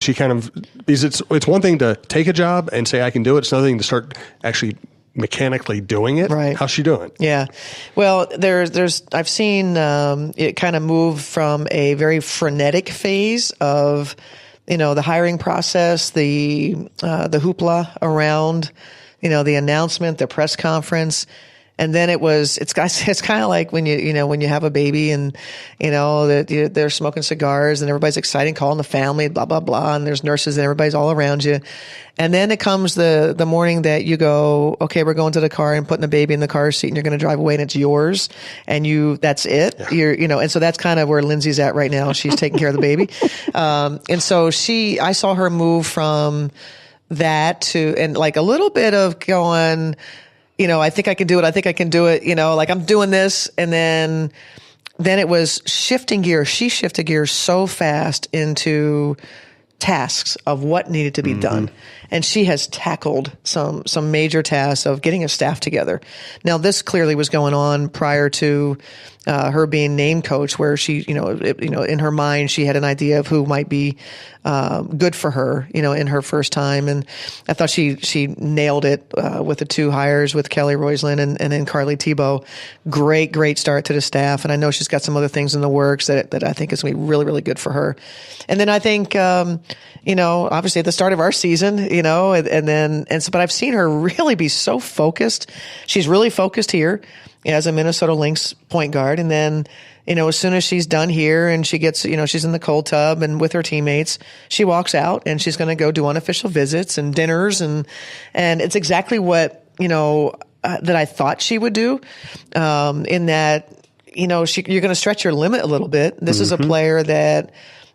she kind of, because it's one thing to take a job and say, I can do it. It's another thing to start actually mechanically doing it. Right. How's she doing? Yeah. Well, I've seen it kind of move from a very frenetic phase of, the hiring process, the hoopla around, the announcement, the press conference. And then it's kind of like when when you have a baby and, they're smoking cigars and everybody's excited, calling the family, blah, blah, blah. And there's nurses and everybody's all around you. And then it comes the morning that you go, okay, we're going to the car and putting the baby in the car seat and you're going to drive away and it's yours. And that's it. Yeah. And so that's kind of where Lindsay's at right now. She's taking care of the baby. And so I saw her move from that to, and like a little bit of going, I think I can do it. I think I can do it. Like I'm doing this. And then it was shifting gears. She shifted gears so fast into tasks of what needed to be done. And she has tackled some major tasks of getting a staff together. Now, this clearly was going on prior to her being named coach, where she, in her mind, she had an idea of who might be good for her, in her first time. And I thought she nailed it with the two hires with Kelly Roislin and then Carly Tebow. Great start to the staff. And I know she's got some other things in the works that I think is going to be really, really good for her. And then I think, obviously at the start of our season, but I've seen her really be so focused. She's really focused here as a Minnesota Lynx point guard. And then, as soon as she's done here and she gets, she's in the cold tub and with her teammates, she walks out and she's going to go do unofficial visits and dinners. And it's exactly what, that I thought she would do, in that, you're going to stretch your limit a little bit. This is a player that,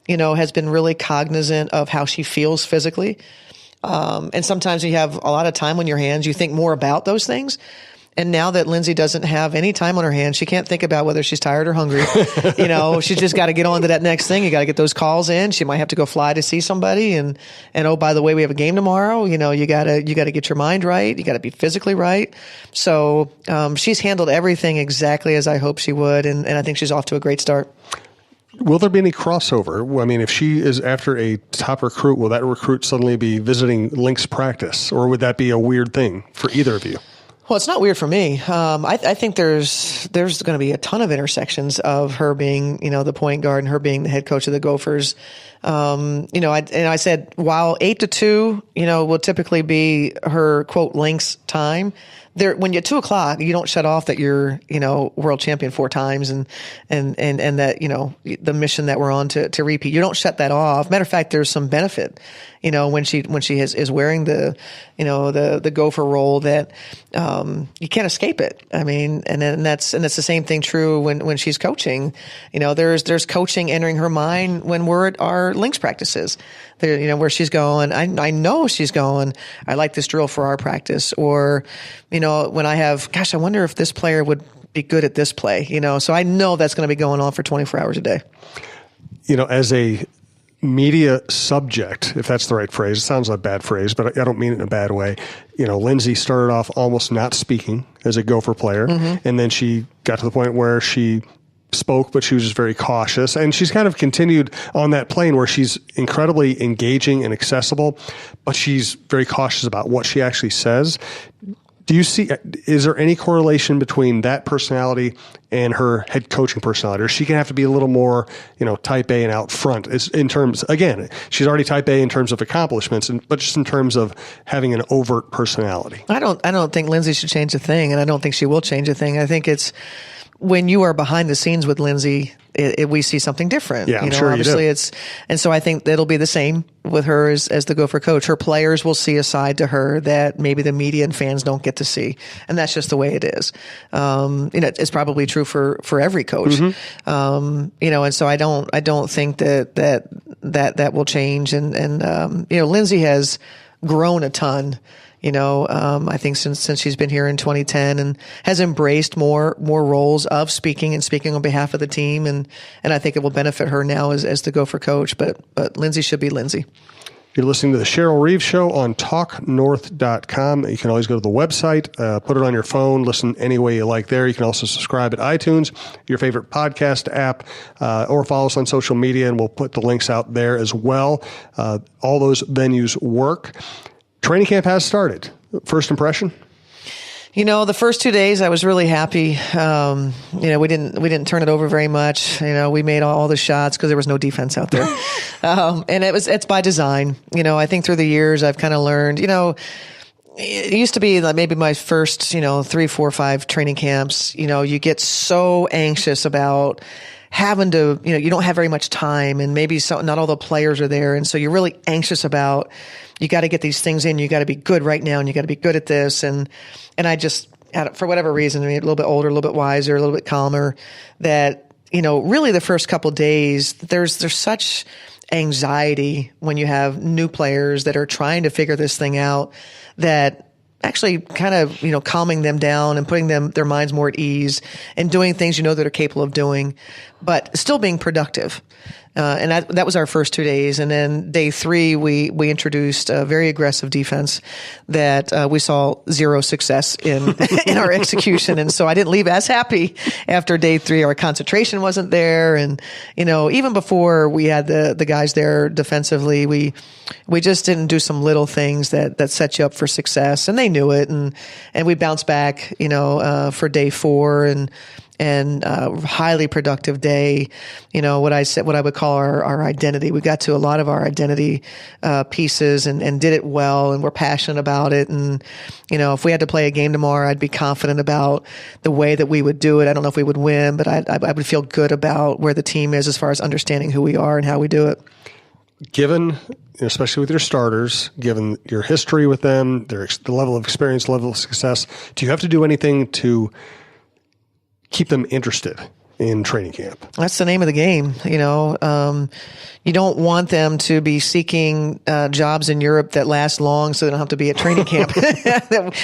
has been really cognizant of how she feels physically. And sometimes when you have a lot of time on your hands, you think more about those things. And now that Lindsay doesn't have any time on her hands, she can't think about whether she's tired or hungry. She's just got to get on to that next thing. You got to get those calls in. She might have to go fly to see somebody. And oh, by the way, we have a game tomorrow. You got to get your mind right. You got to be physically right. So, she's handled everything exactly as I hoped she would. And I think she's off to a great start. Will there be any crossover? I mean, if she is after a top recruit, will that recruit suddenly be visiting Lynx practice? Or would that be a weird thing for either of you? Well, it's not weird for me. I think there's going to be a ton of intersections of her being, the point guard and her being the head coach of the Gophers. I said, while 8 to 2, will typically be her quote Lynx time. When you're 2:00, you don't shut off that you're, world champion 4 times and that, the mission that we're on to repeat. You don't shut that off. Matter of fact, there's some benefit, when she is wearing the Gopher role that, you can't escape it. I mean, and that's the same thing true when she's coaching. There's coaching entering her mind when we're at our Lynx practices. There, where she's going, I know she's going, I like this drill for our practice. Or, when I have, I wonder if this player would be good at this play, so I know that's going to be going on for 24 hours a day. As a media subject, if that's the right phrase, it sounds like a bad phrase, but I don't mean it in a bad way. Lindsay started off almost not speaking as a Gopher player. And then she got to the point where she spoke, but she was just very cautious. And she's kind of continued on that plane where she's incredibly engaging and accessible, but she's very cautious about what she actually says. Is there any correlation between that personality and her head coaching personality? Or she can have to be a little more, type A and out front. It's in terms, again, she's already type A in terms of accomplishments, but just in terms of having an overt personality. I don't think Lindsay should change a thing, and I don't think she will change a thing. I think it's, when you are behind the scenes with Lindsay, we see something different. Yeah, I'm sure obviously you do. And so I think it'll be the same with her as the Gopher coach. Her players will see a side to her that maybe the media and fans don't get to see. And that's just the way it is. It's probably true for every coach. And so I don't think that will change. And Lindsay has grown a ton. I think since she's been here in 2010 and has embraced more roles of speaking on behalf of the team. And I think it will benefit her now as the Gopher coach, but Lindsay should be Lindsay. You're listening to the Cheryl Reeve Show on talknorth.com. You can always go to the website, put it on your phone, listen any way you like there. You can also subscribe at iTunes, your favorite podcast app, or follow us on social media, and we'll put the links out there as well. All those venues work. Training camp has started. First impression? The first 2 days I was really happy. We didn't turn it over very much. We made all the shots because there was no defense out there. And it's by design. I think through the years I've kind of learned, it used to be like maybe my first, 3, 4, 5 training camps, you get so anxious about having to, you don't have very much time, and maybe not all the players are there. And so you're really anxious about, you got to get these things in, you got to be good right now, and you got to be good at this. And I just, for whatever reason, a little bit older, a little bit wiser, a little bit calmer, that, really the first couple of days, there's such anxiety when you have new players that are trying to figure this thing out, that actually kind of, calming them down and putting their minds more at ease and doing things that are capable of doing, but still being productive. And that was our first 2 days. And then day 3, we introduced a very aggressive defense that we saw zero success in in our execution. And so I didn't leave as happy after day 3. Our concentration wasn't there. And, even before we had the guys there defensively, we just didn't do some little things that set you up for success. And they knew it. And we bounced back, for day 4 and highly productive day. What I would call our identity. We got to a lot of our identity pieces and did it well, and we're passionate about it. And if we had to play a game tomorrow, I'd be confident about the way that we would do it. I don't know if we would win, but I would feel good about where the team is as far as understanding who we are and how we do it. Given, especially with your starters, given your history with them, the level of experience, level of success, do you have to do anything to keep them interested in training camp? That's the name of the game. You don't want them to be seeking jobs in Europe that last long so they don't have to be at training camp.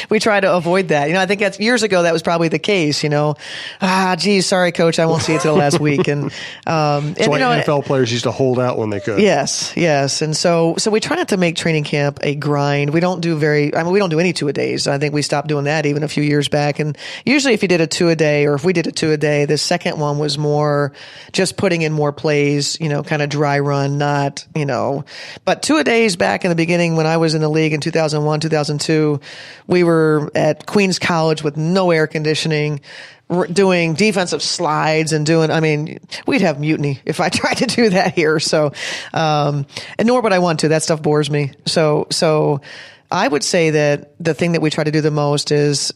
We try to avoid that. I think that's years ago, that was probably the case, geez, sorry, coach, I won't see you till the last week. And, so NFL players used to hold out when they could. Yes. And so we try not to make training camp a grind. We don't do we don't do any 2-a-days. I think we stopped doing that even a few years back. And usually if you did a 2-a-day, or if we did a 2-a-day, the second one was more just putting in more plays, kind of dry run, not, but 2-a-days back in the beginning when I was in the league in 2001, 2002, we were at Queens College with no air conditioning, doing defensive slides and we'd have mutiny if I tried to do that here. So, and nor would I want to. That stuff bores me. So I would say that the thing that we try to do the most is,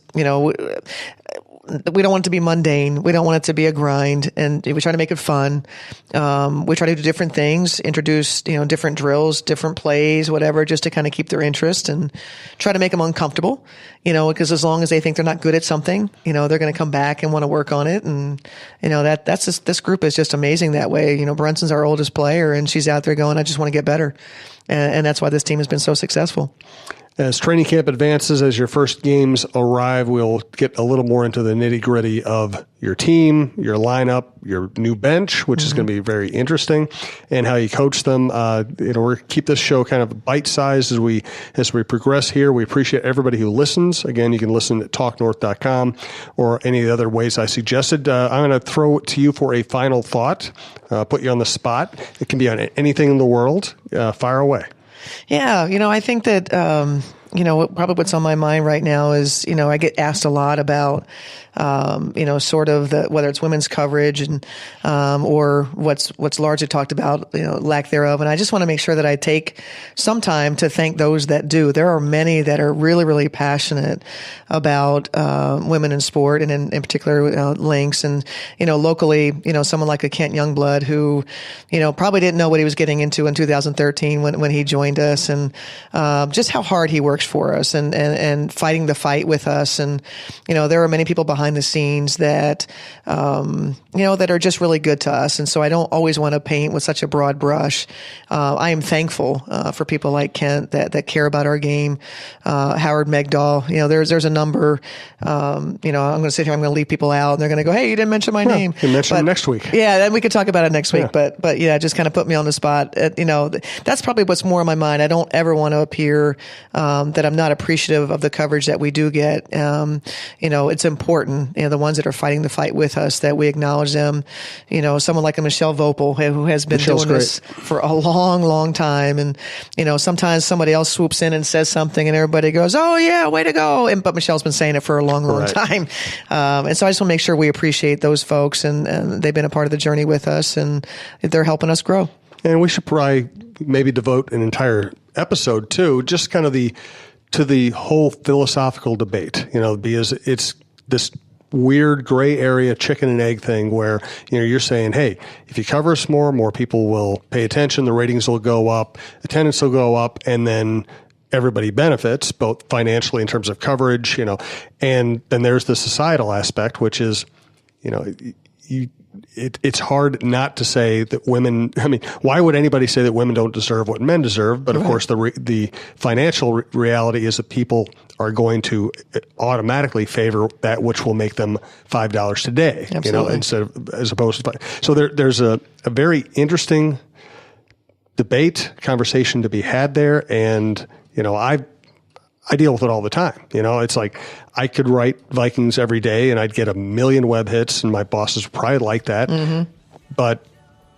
we don't want it to be mundane. We don't want it to be a grind, and we try to make it fun. We try to do different things, introduce, different drills, different plays, whatever, just to kind of keep their interest and try to make them uncomfortable, because as long as they think they're not good at something, they're going to come back and want to work on it. And, that's just, this group is just amazing that way. Brunson's our oldest player, and she's out there going, I just want to get better. And that's why this team has been so successful. As training camp advances, as your first games arrive, we'll get a little more into the nitty-gritty of your team, your lineup, your new bench, which is going to be very interesting, and how you coach them. We'll keep this show kind of bite-sized as we progress here. We appreciate everybody who listens. Again, you can listen at talknorth.com or any of the other ways I suggested. I'm going to throw it to you for a final thought, put you on the spot. It can be on anything in the world. Fire away. Yeah, I think that, probably what's on my mind right now is, I get asked a lot about, sort of whether it's women's coverage and, or what's largely talked about, lack thereof. And I just want to make sure that I take some time to thank those that do. There are many that are really, really passionate about, women in sport, and in particular, Lynx. And, locally, someone like a Kent Youngblood who, probably didn't know what he was getting into in 2013 when he joined us, and, just how hard he works coverage for us and fighting the fight with us. And, there are many people behind the scenes that, that are just really good to us. And so I don't always want to paint with such a broad brush. I am thankful for people like Kent that care about our game. Howard Megdal, there's a number. I'm going to sit here, I'm going to leave people out, and they're going to go, "Hey, you didn't mention my name." You mention it next week. Yeah, then we could talk about it next week. Yeah. But yeah, just kind of put me on the spot. That's probably what's more on my mind. I don't ever want to appear that I'm not appreciative of the coverage that we do get. It's important. The ones that are fighting the fight with us, that we acknowledge them. Someone like a Michelle Vopel, who has been doing this for a long, long time, and sometimes somebody else swoops in and says something, and everybody goes, "Oh yeah, way to go!" But Michelle's been saying it for a long, long time, and so I just want to make sure we appreciate those folks, and they've been a part of the journey with us, and they're helping us grow. And we should probably maybe devote an entire episode to just kind of to the whole philosophical debate, because it's this weird gray area chicken and egg thing where, you're saying, hey, if you cover us more people will pay attention, the ratings will go up, attendance will go up, and then everybody benefits, both financially in terms of coverage, and then there's the societal aspect, which is, it's hard not to say that women, why would anybody say that women don't deserve what men deserve? But of course, the financial reality is that people are going to automatically favor that which will make them $5 today, Absolutely. as opposed to, so there's a very interesting debate, conversation to be had there. And, I deal with it all the time. It's like I could write Vikings every day and I'd get 1 million web hits, and my bosses would probably like that. Mm-hmm. But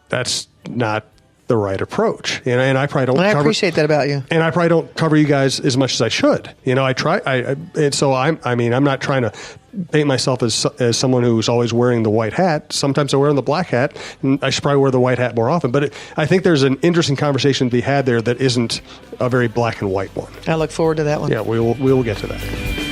that's not the right approach. And I probably don't. And I appreciate that about you. And I probably don't cover you guys as much as I should. I try. And so I'm not trying to paint myself as someone who's always wearing the white hat. Sometimes I wear the black hat, and I should probably wear the white hat more often. But I think there's an interesting conversation to be had there that isn't a very black and white one. I look forward to that one. Yeah, we will get to that.